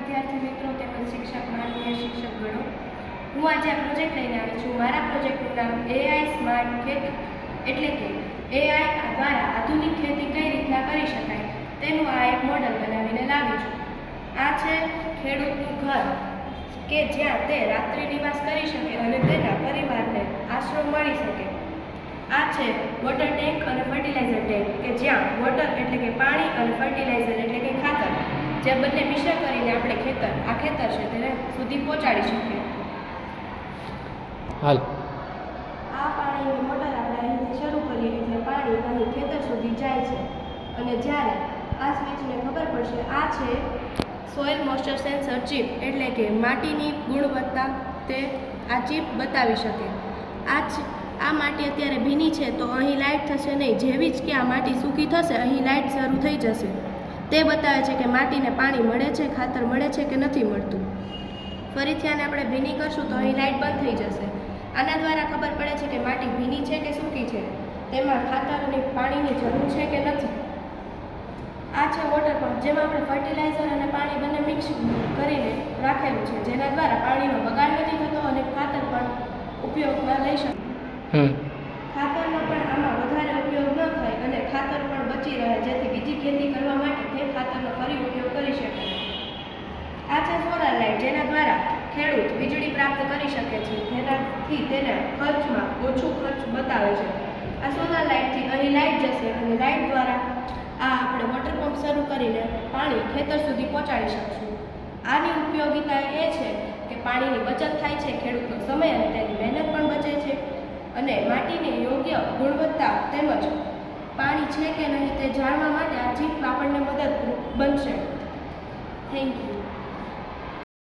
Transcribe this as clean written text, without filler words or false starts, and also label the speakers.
Speaker 1: વિદ્યાર્થી મિત્રો તેમજ શિક્ષક માનનીય શિક્ષકગણો, હું આજે આ પ્રોજેક્ટ લઈને આવી છું. મારા પ્રોજેક્ટનું નામ AI સ્માર્ટ ખેતી એટલે કે AI દ્વારા આધુનિક ખેતી કઈ રીતના કરી શકાય તેનું આ એક મોડલ બનાવીને લાવી છું. આ છે ખેડૂતનું ઘર કે જ્યાં તે રાત્રિ નિવાસ કરી શકે અને તેના પરિવારને આશરો મળી શકે. આ છે વોટર ટેન્ક અને ફર્ટિલાઇઝર ટેન્ક કે જ્યાં વોટર એટલે કે પાણી અને ફર્ટિલાઇઝર એટલે કે ખાતર જે બંને મિશ્ર કરીને આપણે ખેતર છે તેને સુધી પહોંચાડી શકીએ.
Speaker 2: હાલ
Speaker 1: આ પાણીની મોટર આપણે અહીંથી શરૂ કરીએ એટલે પાણી અહીં ખેતર સુધી જાય છે અને જ્યારે આ સ્વિચને ખબર પડશે, આ છે સોઇલ મોઇસ્ચર સેન્સર ચિપ એટલે કે માટીની ગુણવત્તા તે આ ચિપ બતાવી શકે. આ માટી અત્યારે ભીની છે તો અહીં લાઇટ થશે નહીં. જેવી જ કે આ માટી સૂકી થશે અહીં લાઇટ શરૂ થઈ જશે. તે બતાવે છે કે માટીને પાણી મળે છે, ખાતર મળે છે કે નથી મળતું. ફરીથી આને આપણે ભીની કરશું તો અહીં લાઇટ બંધ થઈ જશે. આના દ્વારા ખબર પડે છે કે માટી ભીની છે કે સૂકી છે, તેમાં ખાતર અને પાણીની જરૂર છે કે નથી. આ છે વોટર પંપ જેમાં આપણે ફર્ટિલાઇઝર અને પાણી બંને મિક્સ કરીને રાખેલું છે, જેના દ્વારા પાણીનો બગાડ નથી થતો અને ખાતર પણ ઉપયોગમાં લઈ શકે. ખાતરનો પણ આમાં વધારે ઉપયોગ ન થાય અને ખાતર પણ બચી રહે, જેથી બીજી ખેતી કરવા માટે તે ખાતરનો ફરી ઉપયોગ કરી શકાય. આ છે સોલાર લાઇટ જેના દ્વારા ખેડૂત વીજળી પ્રાપ્ત કરી શકે છે, જેનાથી તેના ખર્ચમાં ઓછું ખર્ચ બતાવે છે. આ સોલાર લાઇટથી અહીં લાઇટ જશે અને લાઇટ દ્વારા આ આપણે વોટર પંપ શરૂ કરીને પાણી ખેતર સુધી પહોંચાડી શકશું. આની ઉપયોગિતા એ છે કે પાણીની બચત થાય છે, ખેડૂતનો સમય અને તેની મહેનત પણ બચે છે અને માટીની યોગ્ય ગુણવત્તા તેમજ પાણી છે કે નહીં તે જાણવા માટે આ ચિપ આપણને મદદરૂપ બનશે. Thank you.